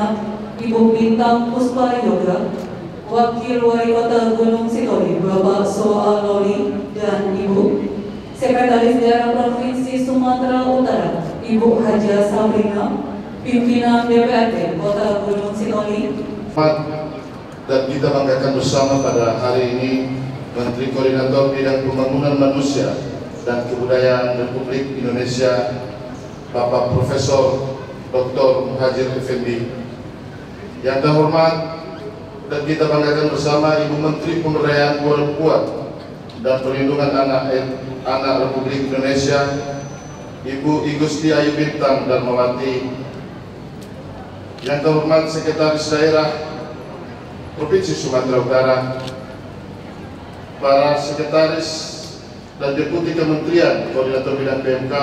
Perdana Ibu Bintang Puspa Yoga, Wakil Wali Kota Gunung Sitoli Bapak Soa Loli dan Ibu, Sekretaris Daerah Provinsi Sumatera Utara Ibu Haja Sabrina, Pimpinan DPRD Kota Gunung Sitoli. Dan kita banggakan bersama pada hari ini Menteri Koordinator Bidang Pembangunan Manusia dan Kebudayaan Republik Indonesia Bapak Profesor Dr. Muhadjir Effendi. Yang terhormat dan kita banggakan bersama Ibu Menteri Pemberdayaan Perempuan dan Perlindungan Anak Republik Indonesia Ibu Igusti Ayu Bintang Darmawati. Yang terhormat Sekretaris Daerah Provinsi Sumatera Utara, para sekretaris dan deputi kementerian, koordinator bidang PMK,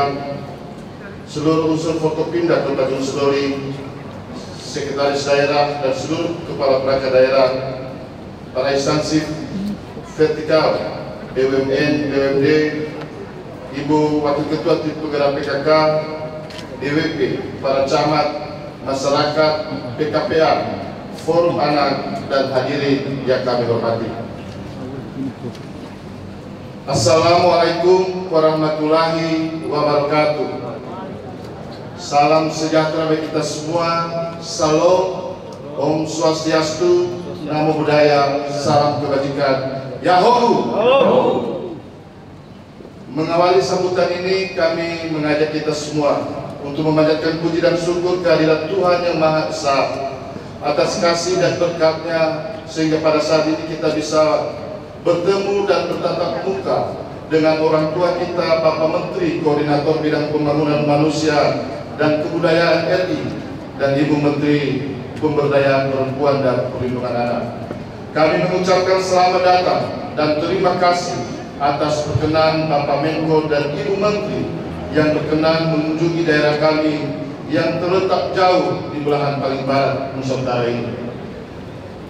seluruh unsur Forkopimda Kota Gunung Sitoli, sekretaris daerah dan seluruh kepala perangkat daerah, para instansi vertikal, BUMN, BUMD, Ibu Wakil Ketua Tim Penggerak PKK, DWP, para camat, masyarakat, PKPA, Forum Anak, dan hadirin yang kami hormati. Assalamualaikum warahmatullahi wabarakatuh. Salam sejahtera bagi kita semua. Salam, Om Swastiastu, Namo Buddhaya, salam kebajikan. Yahoo! Mengawali sambutan ini, kami mengajak kita semua untuk memanjatkan puji dan syukur kehadirat Tuhan Yang Maha Esa atas kasih dan berkat-Nya, sehingga pada saat ini kita bisa bertemu dan bertatap muka dengan orang tua kita, Bapak Menteri Koordinator Bidang Pembangunan Manusia dan Kebudayaan RI dan Ibu Menteri Pemberdayaan Perempuan dan Perlindungan Anak. Kami mengucapkan selamat datang dan terima kasih atas perkenan Bapak Menko dan Ibu Menteri yang berkenan mengunjungi daerah kami yang terletak jauh di belahan paling barat Nusantara ini.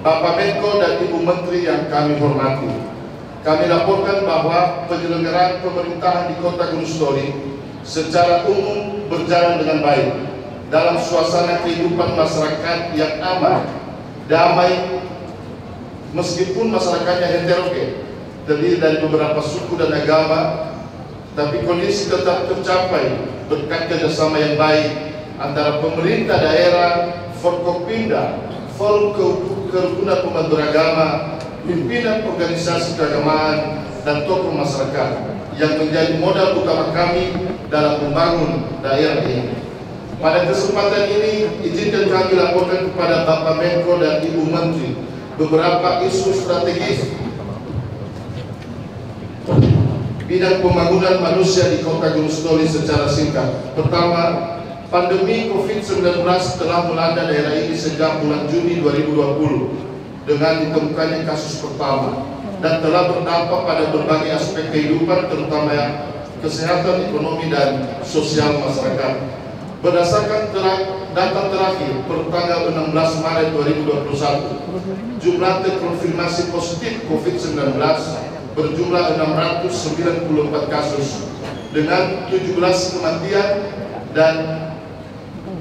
Bapak Menko dan Ibu Menteri yang kami hormati, kami laporkan bahwa penyelenggaraan pemerintahan di Kota Gunung Sitoli secara umum berjalan dengan baik dalam suasana kehidupan masyarakat yang aman, damai, meskipun masyarakatnya heterogen, terdiri dari beberapa suku dan agama, tapi kondisi tetap tercapai berkat kerjasama yang baik antara pemerintah daerah, Forkopimda, Forum Kerukunan Umat Beragama, pimpinan organisasi keagamaan, dan tokoh masyarakat yang menjadi modal utama kami dalam membangun daerah ini. Pada kesempatan ini, izinkan kami laporkan kepada Bapak Menko dan Ibu Menteri beberapa isu strategis bidang pembangunan manusia di Kota Gunung Sitoli secara singkat. Pertama, pandemi COVID-19 telah melanda daerah ini sejak bulan Juni 2020 dengan ditemukannya kasus pertama dan telah berdampak pada berbagai aspek kehidupan, terutama kesehatan, ekonomi, dan sosial masyarakat. Berdasarkan data terakhir per tanggal 16 Maret 2021, jumlah terkonfirmasi positif COVID-19 berjumlah 694 kasus dengan 17 kematian dan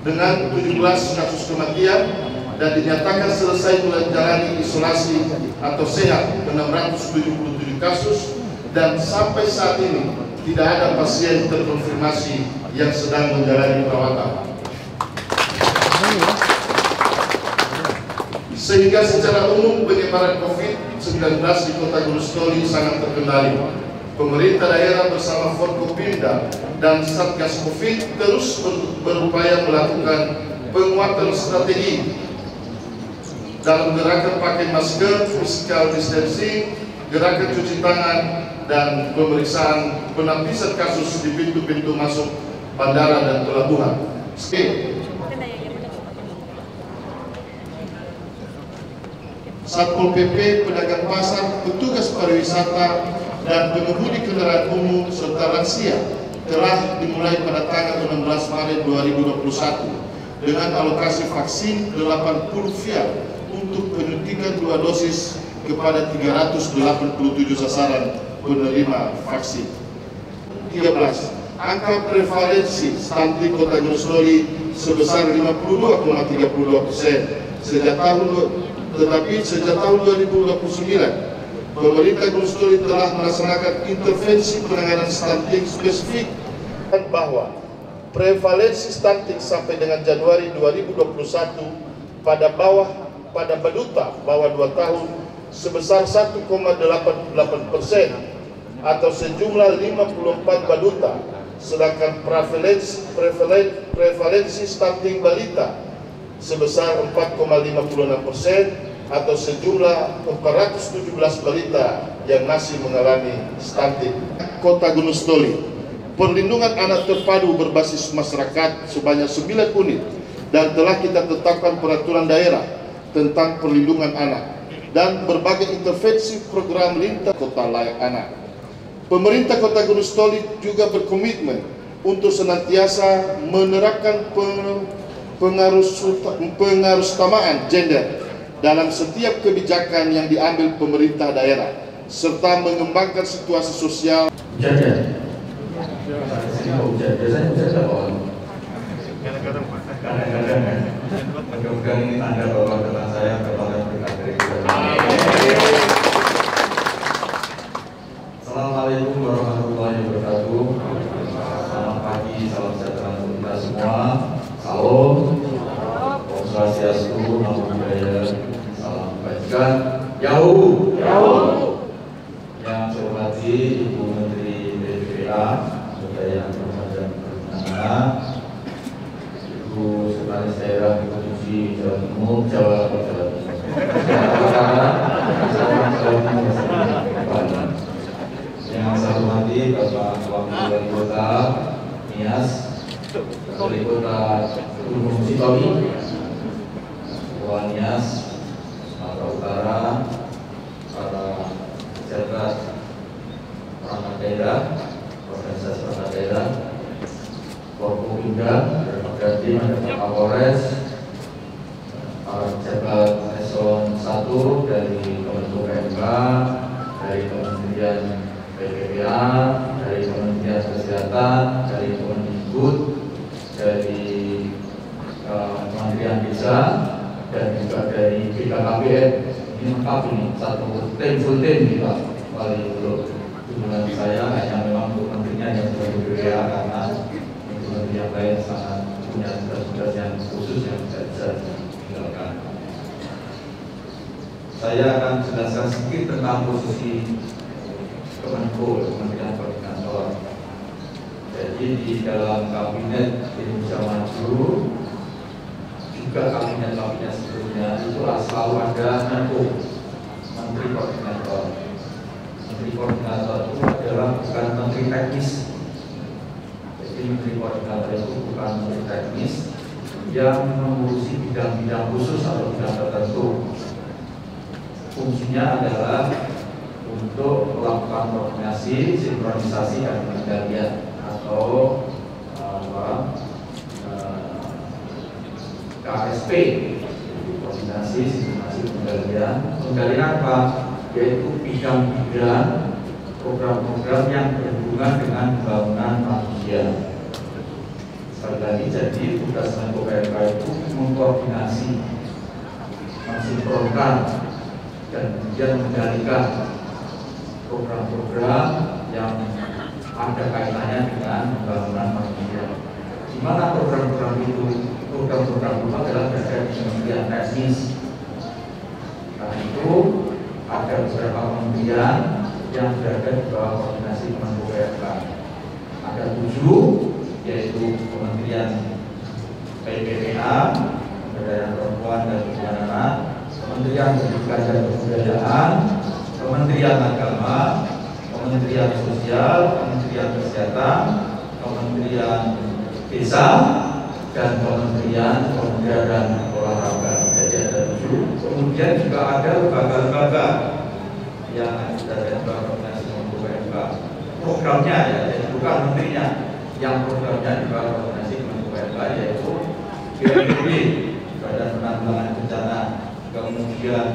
dengan 17 kasus kematian, dan dinyatakan selesai menjalani isolasi atau sehat 677 kasus, dan sampai saat ini tidak ada pasien terkonfirmasi yang sedang menjalani perawatan. Sehingga secara umum penyebaran COVID-19 di Kota Gunung Sitoli sangat terkendali. Pemerintah daerah bersama Forkopimda dan Satgas Covid terus berupaya melakukan penguatan strategi dalam gerakan pakai masker, physical distancing, gerakan cuci tangan, dan pemeriksaan penapisan kasus di pintu-pintu masuk bandara dan pelabuhan. Satpol PP, pedagang pasar, petugas pariwisata, dan pengemudi kendaraan umum serta lansia telah dimulai pada tanggal 16 Maret 2021 dengan alokasi vaksin 80 vial untuk penyuntikan 2 dosis kepada 387 sasaran penerima vaksin. 13. Angka prevalensi stunting Kota Gunung Sitoli sebesar 52,32% tetapi sejak tahun 2029 pemerintah Gunung Sitoli telah melaksanakan intervensi penanganan stunting spesifik bahwa prevalensi stunting sampai dengan Januari 2021 pada balita bawah 2 tahun sebesar 1,88% atau sejumlah 54 balita, sedangkan prevalensi stunting balita sebesar 4,56% atau sejumlah 417 balita yang masih mengalami stunting. Kota Gunung Sitoli, perlindungan anak terpadu berbasis masyarakat sebanyak 9 unit dan telah kita tetapkan peraturan daerah tentang perlindungan anak dan berbagai intervensi program lintas kota layak anak. Pemerintah Kota Gunung Sitoli juga berkomitmen untuk senantiasa menerapkan pengarusutamaan gender dalam setiap kebijakan yang diambil pemerintah daerah serta mengembangkan situasi sosial. Biasanya kadang-kadang mudah-mudahan ini tanda bahwa teman saya berbakat berkat dari Tuhan. Assalamualaikum warahmatullahi wabarakatuh. Selamat pagi, salam sejahtera untuk kita semua. Salam, Om Swastiastu, Namo Buddhaya, salam kebajikan, Yahoo. Yang saya hormati Ibu Menteri PPPA, Kebudayaan dan Perhubungan, Ibu Sekretaris Daerah Provinsi Jawa Timur, Jawa Timur, yang saya hormati Bapak Wakil Wali Kota Nias, Wali Kota Gunung Sitoli, Wali Nias, Sumatera Utara, para pejabat perangkat daerah, organisasi perangkat daerah, Forkopimda, Berbagai Pak Kapolres, para pejabat eselon 1 dari Kementerian PMK, dari Kementerian PPPA, dari Kementerian Kesehatan, dari Kemendikbud, dari Kementerian Desa, dan juga dari BKKBN. Ini lengkap ini, satu tim full tim kita. Wali hubungan saya hanya memang untuk menterinya yang sudah berbeda karena menteri yang lain sangat punya tugas-tugas yang khusus yang tidak bisa ditinggalkan. Saya akan jelaskan sedikit tentang posisi Kemenko, Kementerian Koordinator. Jadi di dalam Kabinet Indonesia Maju, juga kabinet-kabinet sebelumnya itu selalu ada Menko, Menteri Koordinator. Menteri Koordinator itu adalah bukan Menteri Teknis. Jadi Menteri Koordinator itu bukan Menteri Teknis yang mengurusi bidang-bidang khusus atau bidang tertentu. Fungsinya adalah untuk melakukan koordinasi, sinkronisasi, dan pengendalian atau KSP, koordinasi, sinkronisasi, pengendalian. Pengendalian apa? Yaitu bidang-bidang program-program yang berhubungan dengan pembangunan manusia. Sekali lagi, jadi tugas Menko PMK itu mengkoordinasi, mensinkronkan, dan kemudian mengendalikan program-program yang ada kaitannya dengan pembangunan manusia. Di mana program-program itu? Program-program itu adalah berada di Kementerian Teknis. Karena itu ada beberapa kementerian yang berada di bawah koordinasi Menko PMK. Ada 7, yaitu Kementerian PPPA, Pemberdayaan Perempuan dan Perlindungan Anak, Kementerian Pendidikan dan Kebudayaan, Kementerian Agama, Kementerian Sosial, Kementerian Kesehatan, Kementerian Desa, dan Kementerian Pemuda dan Olahraga. Jadi ada 7. Kemudian juga ada lembaga-lembaga yang ada di bawah koordinasi Menko PMK. Programnya ya, jadi bukan menterinya, yang programnya di bawah koordinasi Menko PMK yaitu BNPB, Badan Penanggulangan Bencana, kemudian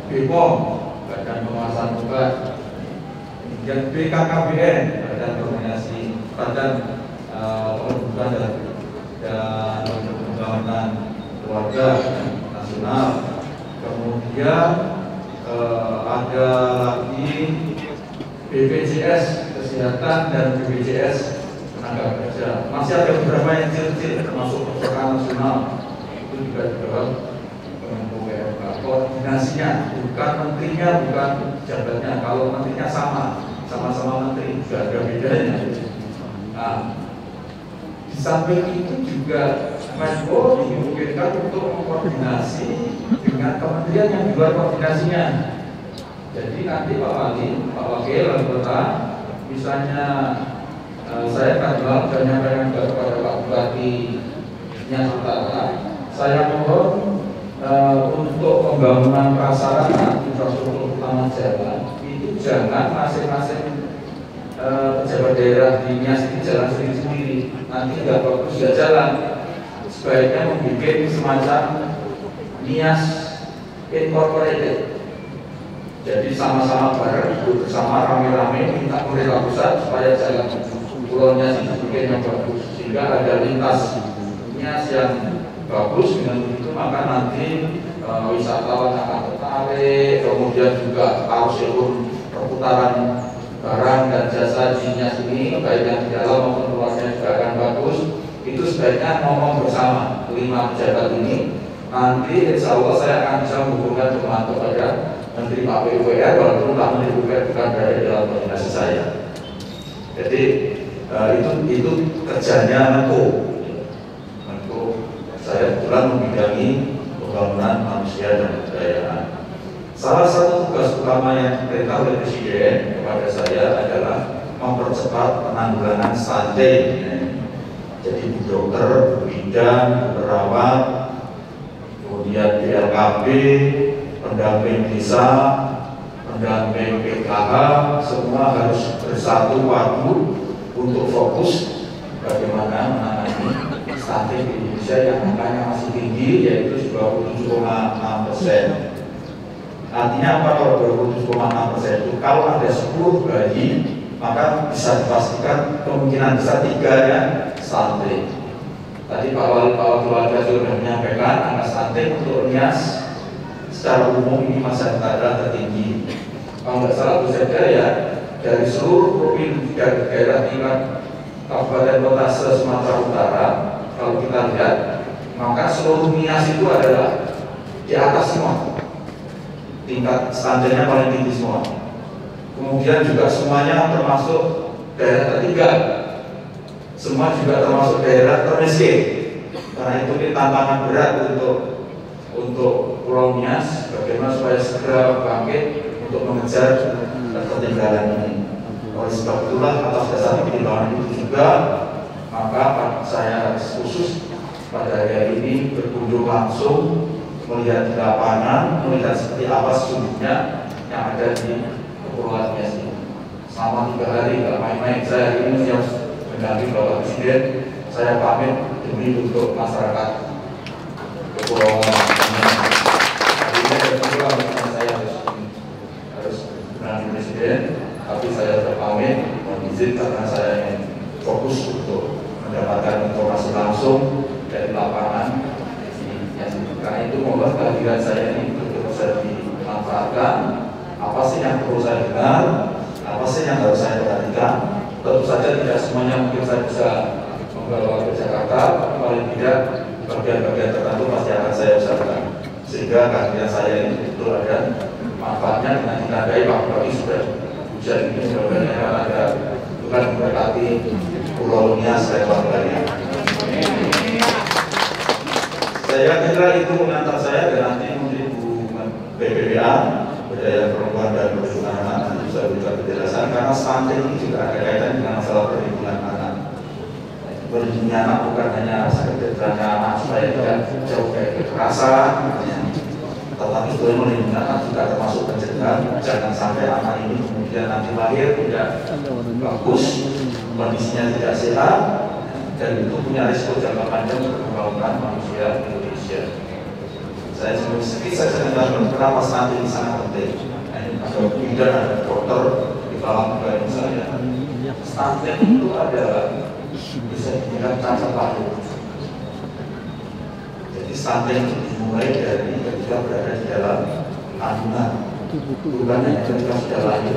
BPOM, Badan Pengawasan Obat, kemudian BKKBN, Badan Koordinasi Badan Pengelolaan dan Kemudian ada lagi BPJS Kesehatan dan BPJS Tenaga Kerja. Masih ada beberapa yang kecil-kecil termasuk Perpustakaan Nasional, itu juga di bawah Kemenko PMK. Koordinasinya bukan menterinya, bukan jabatnya. Kalau menterinya sama-sama menteri, juga ada bedanya. Nah, di samping itu juga Menko dimungkinkan untuk mengkoordinasi dengan kementerian yang di luar koordinasinya. Jadi nanti Pak Wakil Wali Kota, misalnya saya akan menyampaikan kepada Pak Bupati Nias Utara, saya mohon untuk pembangunan prasarana infrastruktur utama jalan itu jangan masing-masing pejabat daerah di Nias ini jalan sendiri-sendiri, nanti nggak bagus nggak jalan. Sebaiknya membuat semacam Nias Incorporated. Jadi sama-sama bareng, bersama rame-rame minta pemerintah pusat supaya jalan Pulau Nias itu bikin yang bagus, sehingga ada lintas Nias yang bagus. Dengan begitu maka nanti wisatawan akan tertarik, kemudian juga arus perputaran barang dan jasa di Nias ini baik yang di dalam maupun luarnya juga akan bagus. Itu sebaiknya ngomong bersama 5 pejabat ini. Nanti insya Allah saya akan bisa menghubungkan teman kepada Menteri Pak PUPR, walaupun Pak Menteri PUPR bukan berada dalam koordinasi saya. Jadi itu kerjanya Menko. Saya kebetulan membidangi pembangunan manusia dan kebudayaan. Salah satu tugas utama yang diperintah oleh Presiden kepada saya adalah mempercepat penanggulangan stunting. Jadi Bu Dokter, Bu Bidan, Bu Perawat, kemudian BLKB, pendamping desa, pendamping PKH, semua harus bersatu padu untuk fokus bagaimana menangani stunting di Indonesia yang angkanya masih tinggi, yaitu 27,6%. Artinya apa kalau 27,6% itu? Kalau ada 10 bayi, maka bisa dipastikan kemungkinan besar 3-nya stunting. Tadi Pak Wali sudah menyampaikan angka stunting untuk Nias secara umum ini masyarakat adalah tertinggi. Kalau nggak salah Bu Sekda ya, dari seluruh provinsi dan daerah tingkat kabupaten kota se-Sumatera Utara, kalau kita lihat, maka seluruh Nias itu adalah di atas semua. Tingkat stuntingnya paling tinggi semua. Kemudian juga semuanya termasuk daerah tertinggal. Semua juga termasuk daerah termiskin. Karena itu ini tantangan berat untuk Pulau Nias, bagaimana supaya segera bangkit untuk mengejar ketertinggalan ini. Oleh sebab itulah atas dasar pertimbangan itu juga, maka saya khusus pada hari ini berkunjung langsung melihat di lapangan, melihat seperti apa sesungguhnya yang ada di Kepulauan Nias ini. Selama 3 hari nggak main-main, saya hari ini yang mendampingi Bapak Presiden, saya pamit demi untuk masyarakat Kepulauan Nias. Hari ini ada juga saya harus mendampingi Presiden, tapi saya terpamit mohon izin karena saya ingin fokus untuk mendapatkan informasi langsung dari lapangan. Karena itu mohon kehadiran saya ini betul bisa dimanfaatkan. Apa sih yang perlu saya dengar, apa sih yang harus saya perhatikan. Tentu saja tidak semuanya mungkin saya bisa membawa ke Jakarta, tapi paling tidak bagian-bagian tertentu pasti akan saya usahakan, sehingga kehadiran saya ini betul ada manfaatnya. Dengan ditandai Pak Bupati sudah hujan ini sebenarnya ada bukan memberkati Pulau Nias dan warganya. Saya kira itu mengantar saya dan nanti Menteri BPPA, Berdaya Perempuan dan Perlindungan Anak nanti bisa berikan penjelasan, karena stunting ini juga ada kaitan dengan masalah perlindungan anak. Perlindungan anak bukan hanya sekedarnya anak supaya tidak jauh dari kekerasan, tetapi sebetulnya melindungi anak juga termasuk pencegahan. Jangan sampai anak ini kemudian nanti lahir tidak bagus, kondisinya tidak sehat, dan itu punya risiko jangka panjang untuk pembangunan manusia Indonesia. Saya sedikit saja menjelaskan kenapa stunting ini sangat penting. Ada bidan, ada dokter di dalam negara saya. Stunting itu adalah bisa dibilang cacat lahir. Jadi stunting itu dimulai dari ketika berada di dalam kandungan, bukan hanya ketika sudah lahir.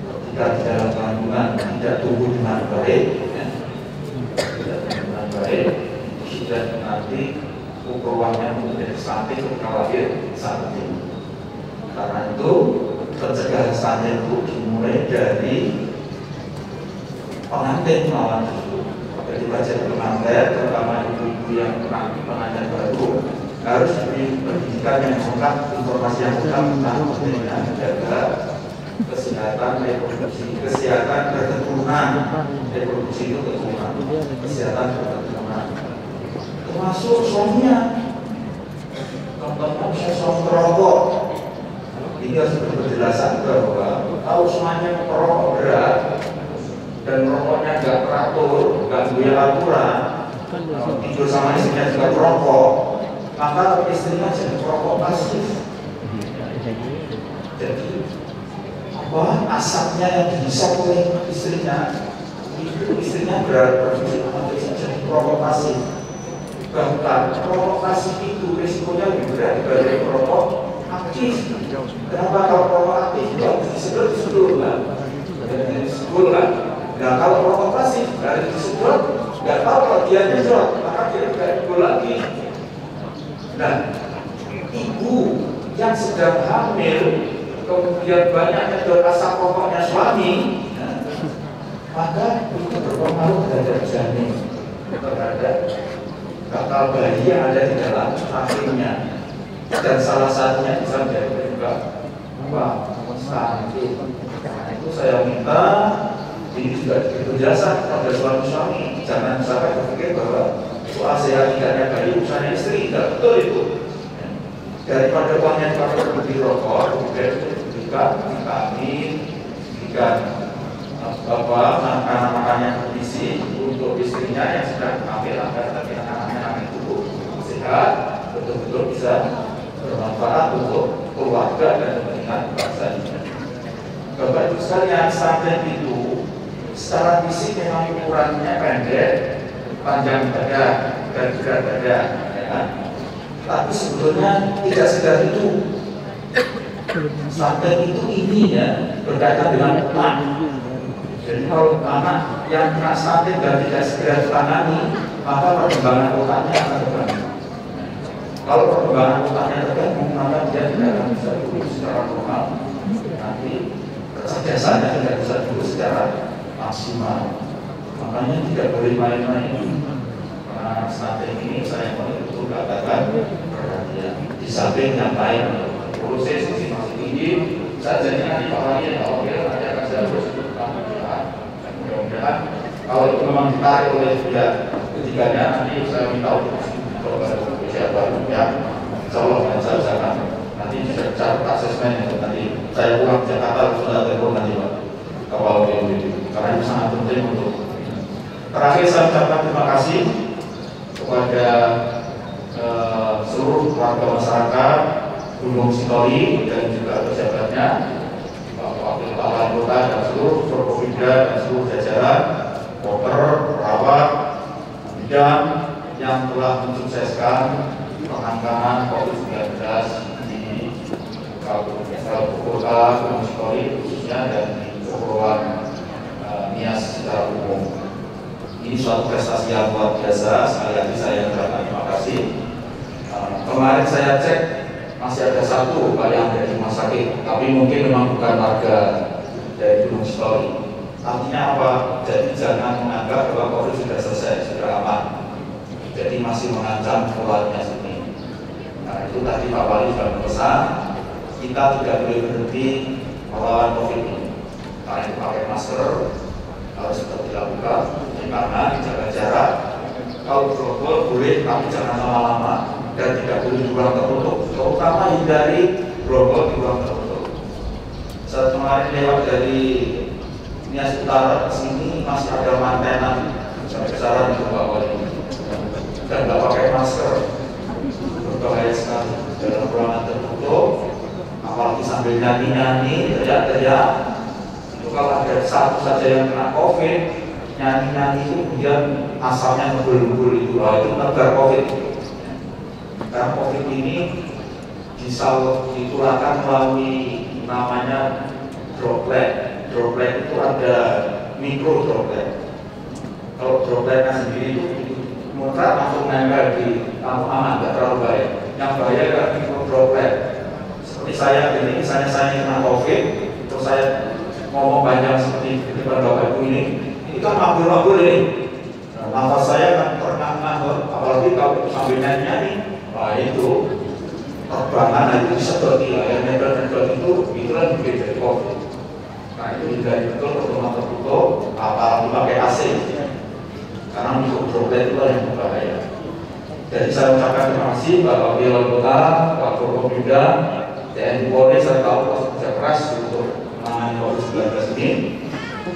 Ketika di dalam kandungan tidak tumbuh dengan baik, ya, tidak tumbuh dengan baik, sudah nanti peluangnya menjadi stunting ketika lahir sangat tinggi. Karena itu pencegahan stunting itu dimulai dari pengantin melawan susu. Ketika jadi pengantin, terutama ibu-ibu yang pengantin baru, harus diberi pendidikan yang lengkap, informasi yang lengkap tentang pentingnya menjaga kesehatan reproduksi, kesehatan keturunan. Reproduksi itu keturunan, kesehatan keturunan, termasuk suaminya. Contohnya misalnya suami perokok, ini harus berpenjelasan bahwa kalau suaminya perokok berat dan merokoknya nggak teratur, nggak punya aturan, tidur sama istrinya juga perokok, maka istrinya jadi perokok pasif. Jadi apa asapnya yang dihisap oleh istrinya, itu istrinya berarti jadi perokok pasif. Bahkan perokok pasif itu risikonya lebih berat dibanding perokok aktif. Kenapa? Kalau perokok aktif disedot kan? Nah kalau perokok pasif dari disedot, nggak tahu kalau dia nyedot, maka dia tidak ikut lagi. Nah, ibu yang sedang hamil kemudian banyak nyedot asap rokoknya suami, maka itu berpengaruh terhadap janin, terhadap bakal bayi yang ada di dalam rahimnya, dan salah satunya bisa menjadi juga stunting. Nah, itu saya minta ini juga berjasa pada suami-suami, jangan sampai berpikir bahwa sehat tidaknya bayi urusannya istri, tidak betul itu. Daripada uangnya dipakai beli rokok, kemudian diberikan vitamin, diberikan makanan yang bergizi untuk istrinya yang sedang hamil agar nanti anak-anaknya itu sehat, betul-betul bisa bermanfaat untuk keluarga dan kepentingan bangsa ini. Bapak Ibu sekalian, stunting itu secara fisik memang ukurannya pendek, panjang dada dan berat dada, ya. Tapi sebetulnya tidak sekedar itu. Stunting itu ininya berkaitan dengan otak. Jadi kalau anak yang kena stunting dan tidak segera ditangani, maka perkembangan otaknya akan terganggu. Kalau perkembangan otaknya terganggu, maka dia tidak akan bisa tumbuh secara normal. Nanti kecerdasannya tidak bisa tumbuh secara maksimal. Makanya tidak boleh main-main. Karena stunting ini saya mau betul katakan perhatian. Di samping yang lain, proses masih tinggi. Saya jadinya di bawahnya oke, nanti akan saya terus mudah-mudahan kalau itu memang ditarik oleh pihak ketiganya, nanti saya minta untuk siapa yang insya Allah saya usahakan nanti bisa catat asesmen itu nanti saya pulang ke Jakarta sudah telepon nanti Pak Kepala BPBD karena itu sangat penting untuk. Terakhir saya ucapkan terima kasih kepada seluruh warga masyarakat Gunung Sitoli dan juga pejabatnya, Wakil Kepala Kota dan seluruh Forkopimda dan seluruh jajaran, dokter, perawat, bidan yang telah mensukseskan penanganan COVID-19 di Kabupaten Kota Gunung Sitoli khususnya dan di Kepulauan Nias secara umum. Ini suatu prestasi yang luar biasa. Sekali lagi saya ucapkan terima kasih. Kemarin saya cek masih ada satu Pak yang ada di rumah sakit, tapi mungkin memang bukan warga dari Gunung Sitoli. Artinya apa? Jadi jangan menganggap bahwa COVID sudah selesai, sudah aman. Jadi masih mengancam keluarnya sini. Nah itu tadi Pak Wali sudah berpesan, kita tidak boleh berhenti melawan COVID ini. Karena itu pakai masker harus tetap dilakukan, karena dijaga jarak. Kalau protokol boleh, tapi jangan lama-lama dan tidak boleh di ruang tertutup. Terutama hindari protokol di ruang tertutup. Saat kemarin lewat dari Nias Utara ke sini masih ada mantenan sampai besaran di Pak Wali dan nggak pakai masker, berbahaya sekali dalam ruangan tertutup. Apalagi sambil nyanyi-nyanyi, teriak-teriak. Itu kalau ada satu saja yang kena COVID, nyanyi-nyanyi itu kemudian asapnya ngebul-ngebul itu, itu menebar COVID. Karena COVID ini di misal ditularkan melalui namanya droplet. Droplet itu ada mikro droplet. Kalau dropletnya sendiri itu muncrat langsung nempel di aman, nggak terlalu bahaya. Yang bahaya adalah mikro droplet. Seperti saya ini, misalnya saya kena COVID, terus saya ngomong panjang seperti di depan Bapak Ibu ini kan mabur-mabur ini. Nafas saya kan terengah-engah, apalagi kalau itu sambil nyanyi, nah itu terbangan itu seperti yang nempel-nempel itu kan lebih dari COVID. Nah itu hindari betul pertemuan tertutup, apalagi pakai AC, karena mikro droplet itu yang berbahaya. Jadi saya ucapkan terima kasih Bapak Wali Kota, Pak Forkopimda, TNI Polri serta Polres kerja keras untuk menangani COVID-19 ini.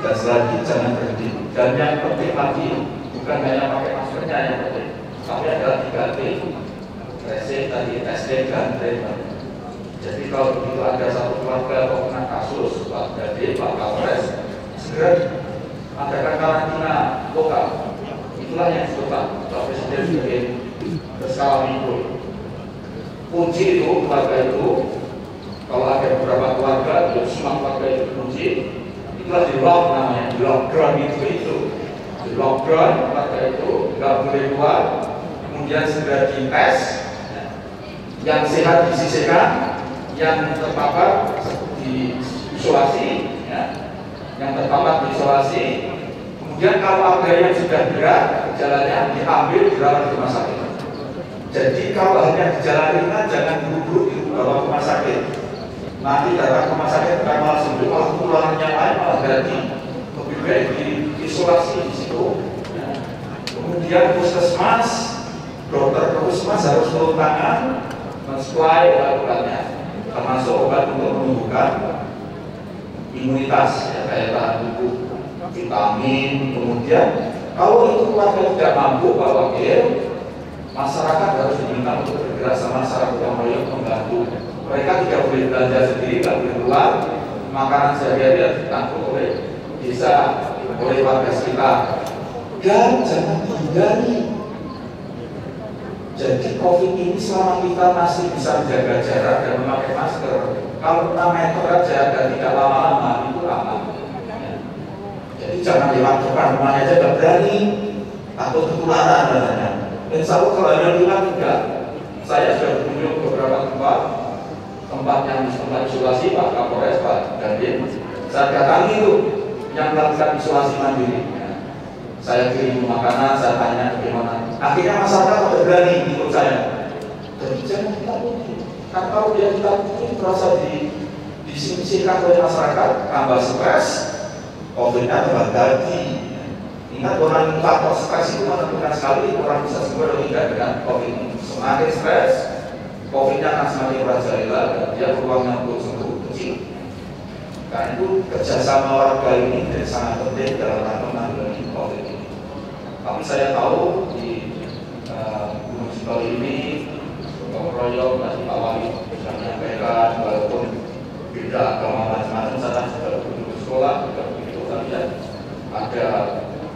Dan selanjutnya jangan berhenti. Dan yang penting lagi bukan hanya pakai maskernya yang penting, tapi adalah 3T, tracing, tadi testing dan treatment. Jadi kalau begitu ada satu keluarga atau kena kasus, Pak Dadi, Pak Kapolres, segera adakan karantina lokal. Itulah yang disebut Pak Presiden sebagai berskala mikro. Kunci itu keluarga itu, kalau ada beberapa keluarga, semua keluarga itu kunci. Itulah di lock namanya, di lockdown itu. Di lockdown keluarga itu nggak boleh keluar, kemudian segera dites, yang sehat disisihkan, yang terpapar diisolasi, ya. Yang terpapar diisolasi. Kemudian kalau ada yang sudah berat gejalanya diambil dirawat di rumah sakit. Jadi kalau hanya gejala ringan jangan buru-buru dibawa ke rumah sakit. Nanti datang ke rumah sakit bukan malah sembuh, malah penularan yang lain malah berarti lebih baik diisolasi di situ. Ya. Kemudian puskesmas, dokter puskesmas harus turun tangan mensuplai obat-obatnya, termasuk obat untuk menumbuhkan imunitas, ya, kayak tahan tubuh, vitamin. Kemudian kalau itu keluarga tidak mampu Pak Wakil, masyarakat harus diminta untuk bergerak sama secara gotong royong membantu. Mereka tidak boleh belanja sendiri, tidak boleh keluar. Makanan sehari-hari harus ditanggung oleh desa, oleh warga sekitar. Dan jangan dihindari. Jadi COVID ini selama kita masih bisa menjaga jarak dan memakai masker, kalau 6 meter aja dan tidak lama-lama itu aman. Jadi jangan lewat depan rumahnya aja nggak berani, takut ketularan katanya. Insya Allah kalau ada lewat enggak. Saya sudah berkunjung beberapa tempat yang tempat isolasi Pak Kapolres, Pak Dandim. Saya datangi itu yang melakukan isolasi mandiri. Saya kirim makanan, saya tanya bagaimana. Akhirnya masyarakat tidak berani ikut saya. Jadi jangan ditakuti. Kan kalau dia ditakuti terasa disingkirkan oleh masyarakat, tambah stres, COVID-nya tambah gaji. Ingat orang faktor stres itu menentukan sekali orang bisa sembuh atau tidak dengan COVID. Semakin stres, COVID-nya akan semakin merajalela dan dia peluangnya untuk sembuh kecil. Karena itu kerjasama warga ini menjadi sangat penting dalam rangka menangani COVID ini. Tapi saya tahu di Gunung Sitoli ini gotong royong tadi Pak Wali sudah menyampaikan walaupun beda agama macam-macam, saya sudah begitu sekolah juga begitu, tapi ada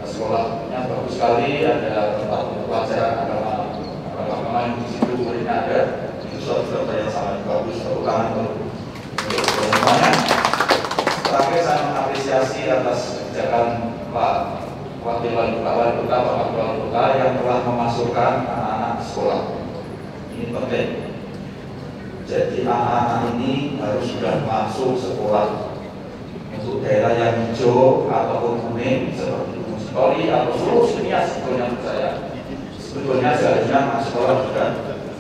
sekolahnya bagus sekali, ada tempat untuk pelajaran agama yang di situ muridnya ada. Suatu yang sangat bagus, terutama untuk semuanya. Terakhir saya mengapresiasi atas kebijakan Pak Wakil Wali Kota, Pak Wakil Wali Kota yang telah memasukkan anak-anak sekolah. Ini penting. Jadi anak-anak ini harus sudah masuk sekolah. Untuk daerah yang hijau ataupun kuning seperti Gunung Sitoli atau seluruh dunia sebetulnya menurut saya. Sebetulnya seharusnya anak sekolah sudah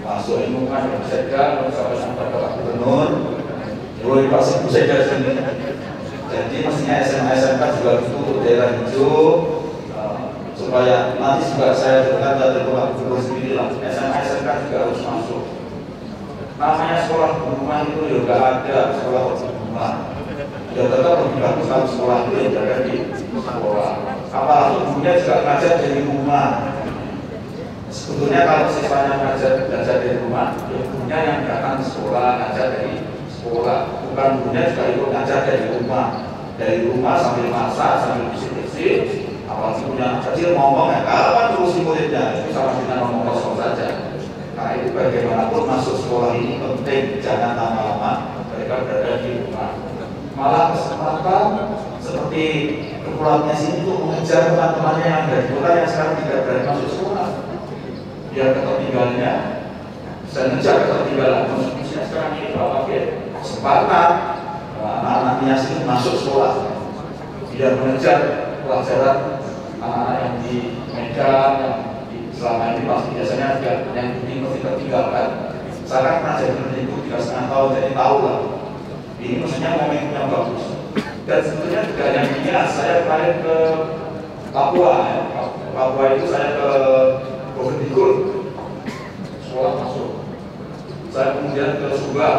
masuk ilmu kan yang berseda, sampai sampai Bapak Gubernur, mulai Pak Ibu Sekda sini. Jadi mestinya SMA SMK juga untuk daerah hijau, supaya nanti juga saya dengar dari Bapak Gubernur sendiri lah. SMA SMK juga harus masuk. Namanya sekolah rumah itu juga ada sekolah rumah. Ya tetap lebih bagus kalau sekolah itu yang jaga di sekolah. Apalagi ibunya juga ngajar dari rumah. Sebetulnya kalau siswanya belajar dari rumah, ya gurunya yang datang ke sekolah, ngajar dari sekolah. Bukan gurunya juga ikut ngajar dari rumah. Dari rumah sambil masak, sambil bersih-bersih. Apalagi punya kecil ngomong, ya kapan ngurusi muridnya? Itu sama dengan ngomong kosong saja. Nah itu bagaimanapun untuk masuk sekolah ini penting, jangan lama-lama, mereka berada di rumah. Malah kesempatan seperti kepulauannya sini untuk mengejar teman-temannya yang ada di kota yang sekarang tidak berani masuk sekolah. Biar ketertinggalannya, dan mengejar ketertinggalan. Maksudnya sekarang ini Bapak kesempatan anak-anaknya sini masuk sekolah, biar mengejar pelajaran anak-anak yang di Medan, yang selama ini pasti biasanya yang mesti tertinggalkan. Saya kan pernah jadi pendidik 3,5 tahun, jadi tahu lah. Ini maksudnya momentum yang bagus. Dan sebetulnya juga yang ini saya kemarin ke Papua, ya. Papua itu saya ke Bovendigul, sekolah masuk. Saya kemudian ke Sumba,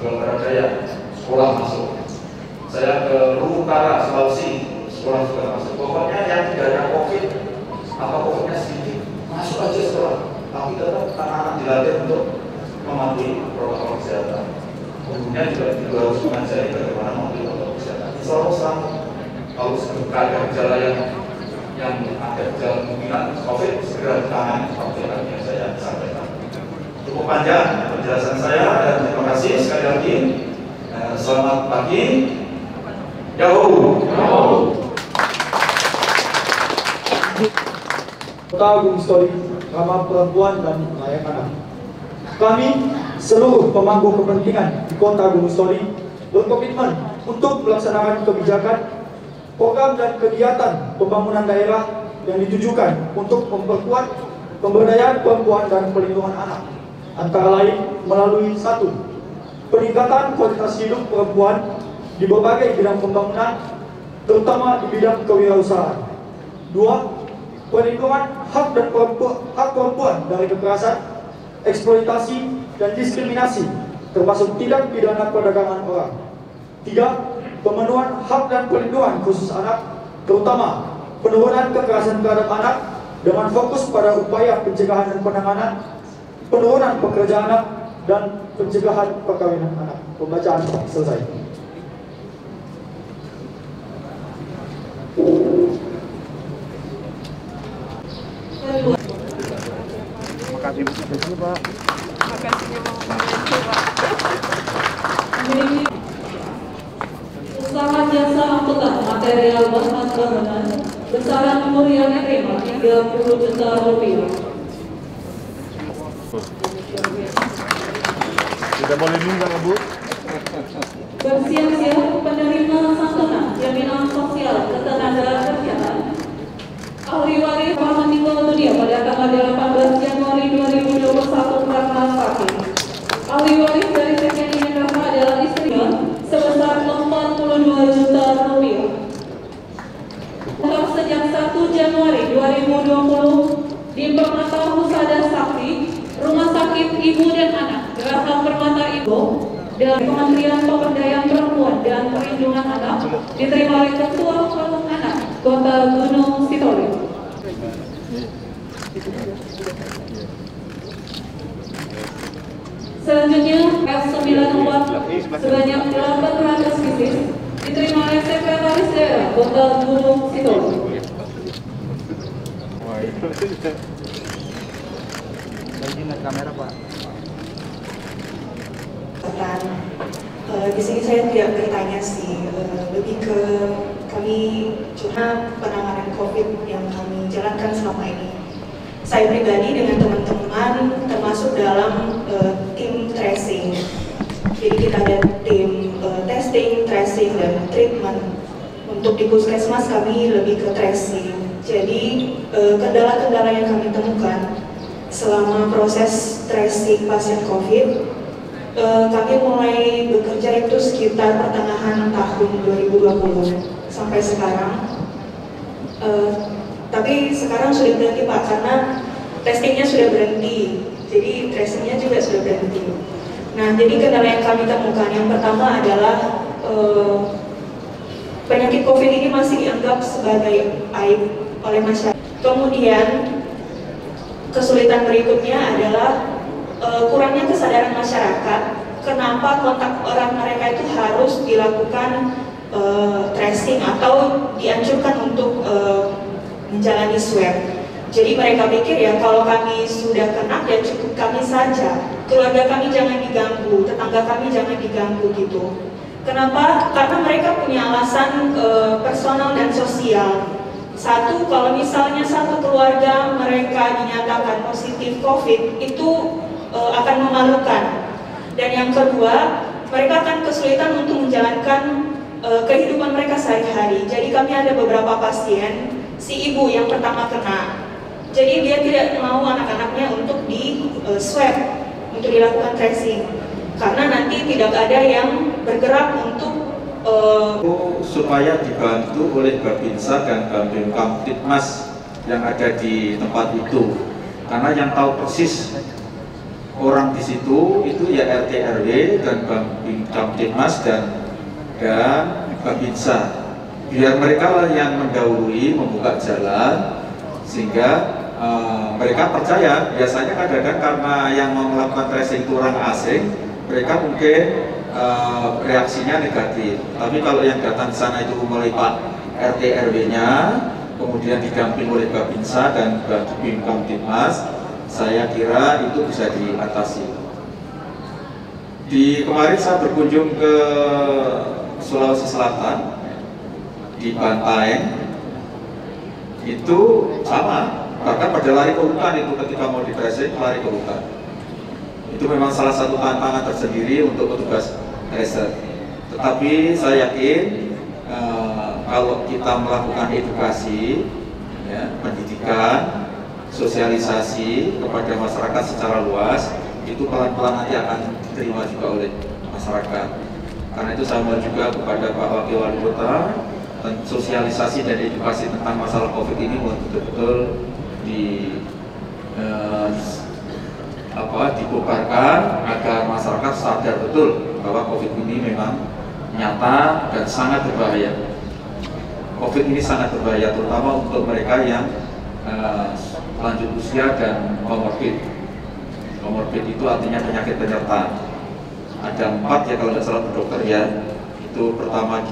Baradaya, sekolah masuk. Saya ke Luwu Utara, Sulawesi, sekolah juga masuk. Pokoknya yang tidak ada COVID atau COVID-nya sedikit, masuk aja sekolah. Tapi tetap anak-anak dilatih untuk mematuhi protokol kesehatan. Kemudian juga harus mengajari bagaimana mematuhi protokol kesehatan. Selalu kalau ada gejala yang ada gejala kemungkinan COVID segera ditangani seperti yang saya sampaikan. Cukup panjang penjelasan saya dan terima kasih sekali lagi. Selamat pagi. Yahoo. Kota Gunung Story, Ramah Perempuan dan Layak Anak. Kami seluruh pemangku kepentingan di Kota Gunung Story berkomitmen untuk melaksanakan kebijakan, program dan kegiatan pembangunan daerah yang ditujukan untuk memperkuat pemberdayaan perempuan dan perlindungan anak, antara lain melalui 1. Peningkatan kualitas hidup perempuan di berbagai bidang pembangunan, terutama di bidang kewirausahaan. 2. Perlindungan hak perempuan dari kekerasan, eksploitasi, dan diskriminasi, termasuk tindak pidana perdagangan orang. 3. Pemenuhan hak dan perlindungan khusus anak, terutama penurunan kekerasan terhadap anak dengan fokus pada upaya pencegahan dan penanganan, penurunan pekerjaan anak, dan pencegahan perkawinan anak. Pembacaan selesai. Usaha jasa angkutan material bahan bangunan besaran umur yang diterima 30 juta rupiah. Tidak boleh nunggak, Bu. Bersiap-siap penerima santunan jaminan sosial ketenagakerjaan. Ahli waris telah meninggal dunia pada tanggal 18 Januari 2021 karena sakit. Ahli waris dari sekian ini adalah istrinya sebesar 42 juta rupiah. Dalam sejak 1 Januari 2020 di Permata Husada Sakti, Rumah Sakit Ibu dan Anak, Geraha Permata Ibu, dan Kementerian Pemberdayaan Perempuan dan Perlindungan Anak diterima oleh Ketua Forum Anak Kota Gunung Sitoli. Selanjutnya F94 sebanyak 800 pieces diterima oleh Sekretaris Daerah Kota Gunung Sitoli. Kamera, Pak. Di sini saya tidak bertanya sih, lebih ke kami cuma penanganan COVID yang kami jalankan selama ini. Saya pribadi dengan teman-teman termasuk dalam tim tracing. Jadi kita ada tim testing, tracing, dan treatment. Untuk di puskesmas kami lebih ke tracing. Jadi kendala-kendala yang kami temukan selama proses tracing pasien COVID, kami mulai bekerja itu sekitar pertengahan tahun 2020 sampai sekarang. Tapi sekarang sudah berhenti Pak, karena testingnya sudah berhenti, jadi tracingnya juga sudah berhenti. Nah, jadi kendala yang kami temukan yang pertama adalah penyakit COVID ini masih dianggap sebagai aib oleh masyarakat. Kemudian kesulitan berikutnya adalah kurangnya kesadaran masyarakat. Kenapa kontak erat mereka itu harus dilakukan tracing atau dianjurkan untuk menjalani swab. Jadi mereka pikir ya kalau kami sudah kena ya cukup kami saja. keluarga kami jangan diganggu, tetangga kami jangan diganggu gitu. Kenapa? Karena mereka punya alasan personal dan sosial. Satu, kalau misalnya satu keluarga mereka dinyatakan positif COVID, itu akan memalukan. Dan yang kedua, mereka akan kesulitan untuk menjalankan kehidupan mereka sehari-hari. Jadi kami ada beberapa pasien, si ibu yang pertama kena. Jadi dia tidak mau anak-anaknya untuk di swab, untuk dilakukan tracing. Karena nanti tidak ada yang bergerak untuk supaya dibantu oleh Babinsa dan Babin Kamtibmas yang ada di tempat itu. Karena yang tahu persis orang di situ itu ya RT RW dan Babin Kamtibmas dan Babinsa. Biar mereka lah yang mendahului membuka jalan sehingga mereka percaya. Biasanya kadang-kadang karena yang melakukan tracing itu orang asing, mereka mungkin reaksinya negatif. Tapi kalau yang datang ke sana itu mulai Pak RT RW-nya, kemudian didamping oleh Babinsa dan Babin Kamtibmas, saya kira itu bisa diatasi. Kemarin saya berkunjung ke Sulawesi Selatan, di Bantaeng, itu sama. Bahkan pada lari ke hutan itu ketika mau di-tracing, lari ke hutan. Itu memang salah satu tantangan tersendiri untuk petugas tracer. Tetapi saya yakin kalau kita melakukan edukasi, ya, pendidikan, sosialisasi kepada masyarakat secara luas, itu pelan-pelan nanti akan diterima juga oleh masyarakat. Karena itu saya mohon juga kepada Pak Wakil Wali Kota, sosialisasi dan edukasi tentang masalah COVID ini betul-betul dibubarkan agar masyarakat sadar betul bahwa COVID ini memang nyata dan sangat berbahaya. COVID ini sangat berbahaya, terutama untuk mereka yang lanjut usia dan comorbid. Comorbid itu artinya penyakit penyerta. Ada 4 ya kalau tidak salah dokter ya. Itu pertama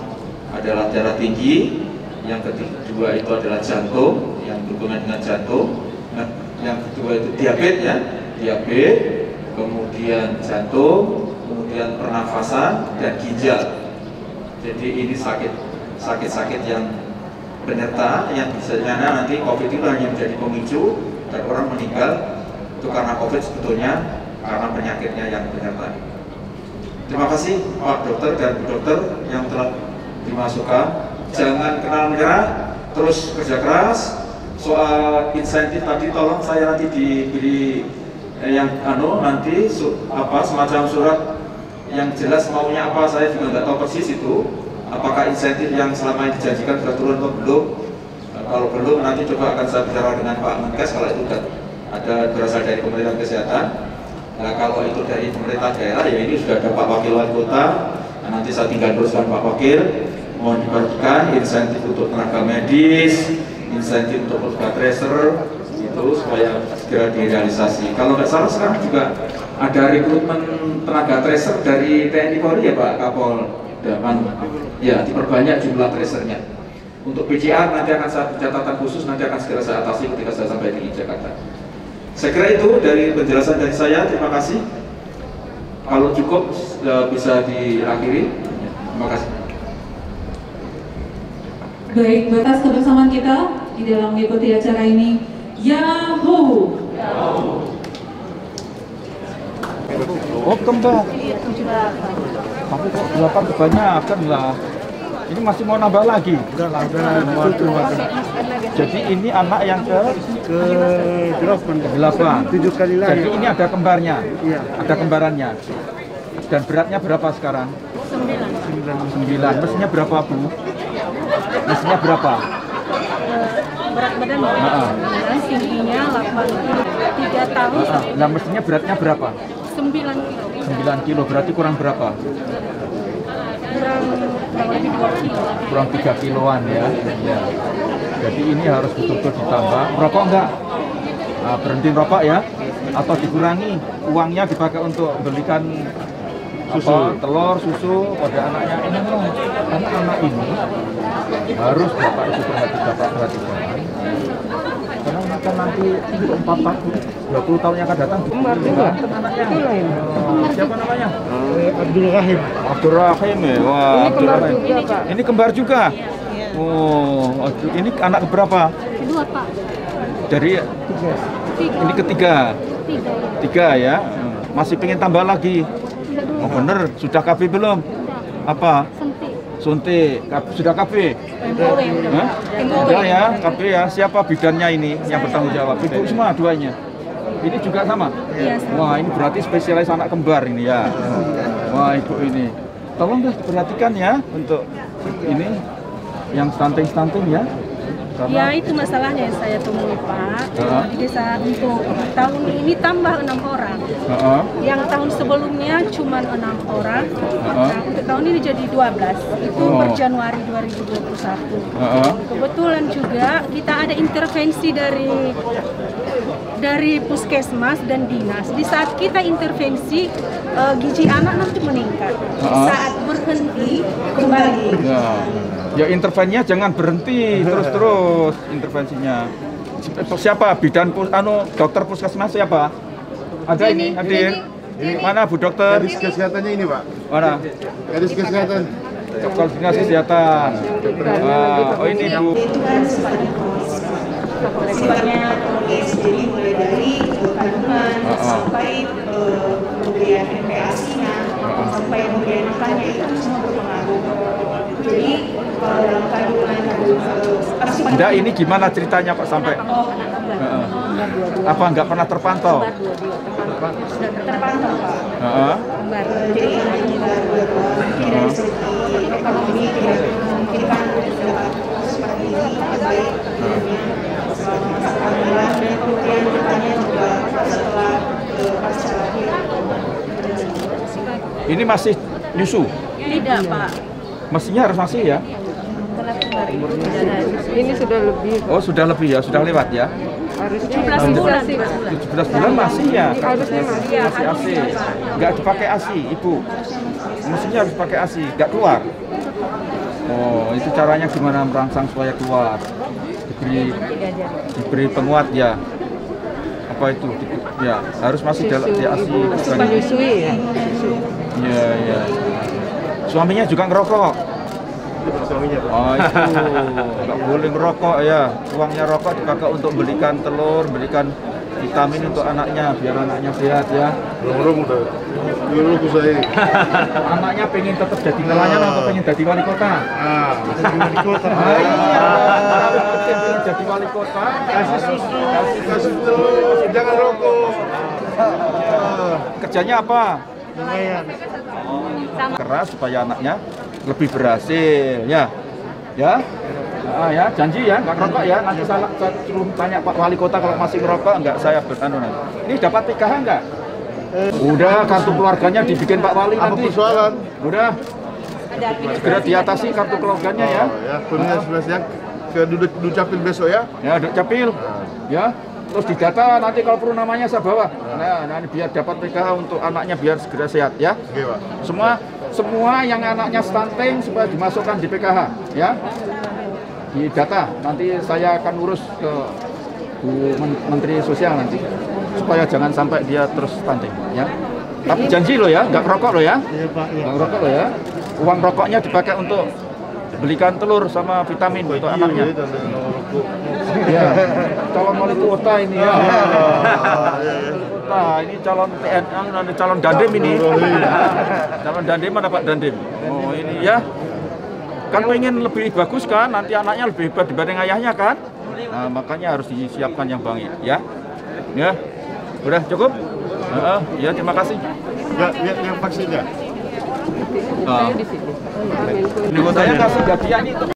adalah darah tinggi, yang kedua itu adalah jantung, yang berhubungan dengan jantung. Nah, yang kedua itu diabetes ya, diabetes, kemudian jantung, kemudian pernafasan dan ginjal. Jadi ini sakit-sakit yang penyerta yang bisa nanti COVID itu hanya menjadi pemicu dan orang meninggal itu karena COVID, sebetulnya karena penyakitnya yang penyerta. Terima kasih Pak Dokter dan Bu Dokter yang telah dimasukkan. Jangan kenal menyerah, terus kerja keras. Soal insentif tadi tolong saya nanti diberi nanti semacam surat yang jelas maunya apa. Saya juga nggak tahu persis itu. Apakah insentif yang selama ini dijanjikan sudah turun atau belum? Kalau belum, nanti coba akan saya bicara dengan Pak Menkes kalau itu ada berasal dari pemerintah kesehatan. Nah, kalau itu dari pemerintah daerah, ya ini sudah ada Pak Wakil Wali Kota. Nah, nanti saya tinggal teruskan Pak Wakil, mohon dibagikan insentif untuk tenaga medis, insentif untuk petugas tracer, itu supaya segera direalisasi. Kalau nggak salah sekarang juga ada rekrutmen tenaga tracer dari TNI Polri ya Pak Kapol Daman. Ya, diperbanyak jumlah tracernya. Untuk PCR nanti akan saya catatan khusus, nanti akan segera saya atasi ketika saya sampai di Jakarta. Saya kira itu dari penjelasan dari saya. Terima kasih. Kalau cukup bisa diakhiri. Terima kasih. Baik, batas kebersamaan kita di dalam mengikuti acara ini. Yahoo! Oh, kembar. Tapi kok 8 kebanyakan lah. Ini masih mau nambah lagi. Udah lah, udah. Jadi ini anak yang ke 8. 7 kali lagi. Jadi ini ada kembarnya. Iya. Ada kembarannya. Dan beratnya berapa sekarang? 9. Mestinya berapa, Bu? Mestinya berapa? Berat badan 9, tingginya 83 tahun. Nah, mestinya beratnya berapa? 9 kilo. 9 kilo, berarti kurang berapa? Kurang lebih 2 kilo. Kurang 3 kiloan ya. Ya. Jadi ini harus betul-betul ditambah. Merokok enggak? Nah, berhenti merokok ya? Atau dikurangi uangnya dipakai untuk belikan telur, susu pada anaknya ini loh. Karena anak ini harus bapak itu perhatikan. Karena ini kan nanti untuk 20 tahun yang akan datang. Kembar juga. Anaknya. Itu lain. Siapa namanya? Abdul Rahim. Abdul Rahim ya. Wah, Ini Abdul kembar Rahim. juga, Pak. Ini kembar juga. Oh, ini anak keberapa? Kedua, Pak. Dari ini ketiga. Tiga Tiga ya. ya. Masih pengen tambah lagi. Oh bener, sudah KB belum? Apa? Suntik. Sudah KB? Hah? Sudah ya, KB ya. Siapa bidannya ini yang bertanggung jawab? Ibu semua duanya. Ini juga sama? Iya, sama. Wah, ini berarti spesialis anak kembar ini ya. Wah, ibu ini. Tolong deh perhatikan ya untuk ini yang stunting ya. Ya itu masalahnya yang saya temui Pak. Di desa untuk tahun ini tambah 6 orang. Yang tahun sebelumnya cuma 6 orang. Nah, untuk tahun ini jadi 12. Itu per Januari 2021. Kebetulan juga kita ada intervensi dari puskesmas dan dinas. Di saat kita intervensi, gizi anak nanti meningkat. Di saat berhenti kembali. Ya intervensinya jangan berhenti terus intervensinya. Siapa bidan dokter puskesmas siapa? Ada ini hadir. Ini mana Bu Dokter? Gadis kesehatannya ini Pak. Mana? Gadis kesehatan. Koordinasi kesehatan. Oh ini Bu. Itu kan sifatnya kronis, jadi mulai dari kandungan sampai pemberian MPASI-nya sampai pemberian makannya itu semua berpengaruh. Jadi kalau dalam kandungan Enggak, ini gimana ceritanya Pak sampai? Apa nggak pernah terpantau? terpantau Pak. Jadi tidak dari segi ekonomi tidak memungkinkan seperti ini baik selama masa kehamilan dan kemudian ditanya juga setelah pasca lahir. Ini masih nyusu? Tidak Pak. Mestinya harus masih ya? Ini sudah lebih. Oh sudah lebih ya, sudah lewat ya? Harusnya 17 bulan. 17 bulan masih ya? Harusnya masih. Masih ASI. Nggak dipakai ASI, Ibu? Mestinya harus pakai ASI, nggak keluar? Oh, itu caranya gimana merangsang supaya keluar? Diberi penguat ya? Apa itu? Ya, harus masih dalam di ASI. Menyusui ya? Iya, iya. Suaminya juga ngerokok? Suaminya Pak. Oh itu, nggak boleh ngerokok ya. Uangnya rokok dipakai untuk belikan telur, belikan vitamin untuk anaknya, biar anaknya sehat ya. Belum udah. Dulu saya. Anaknya pengen tetap jadi nelayan atau pengen jadi wali kota? Jadi wali kota. Iya, pengen jadi wali kota. Kasih susu, kasih telur, jangan rokok. Kerjanya apa? Lumayan. Keras supaya anaknya lebih berhasil ya. Ya. Ya, janji ya, nggak ngerokok ya. Nanti saya suruh tanya Pak Wali Kota kalau masih ngerokok, nggak saya bertanu nanti. Ini dapat PKH nggak? Udah, kartu keluarganya dibikin Pak Wali Apa nanti. persoalan? Udah. Segera diatasi kartu keluarganya ya. Ya, kuliah 11 ya. Ke Dukcapil besok ya. Ya, Dukcapil. Ya. Terus didata nanti kalau perlu namanya saya bawa. Nah, nanti biar dapat PKH untuk anaknya biar segera sehat ya. Oke, Pak. Semua yang anaknya stunting supaya dimasukkan di PKH ya. Di data nanti saya akan urus ke Bu Menteri Sosial nanti supaya jangan sampai dia terus stunting ya. Tapi janji lo ya, nggak rokok lo ya. Iya Pak. Nggak rokok lo ya. Uang rokoknya dipakai untuk belikan telur sama vitamin untuk anaknya. Ya, calon wali kota ini ya. Nah, ini calon TNI, calon Dandim ini. Calon Dandim mana Pak Dandim? Oh ini ya. Kan pengen lebih bagus kan, nanti anaknya lebih hebat dibanding ayahnya kan. Nah, makanya harus disiapkan yang baik ya. Ya, udah cukup? Ya terima kasih. Yang vaksinnya. Ini saya kasih gajian itu.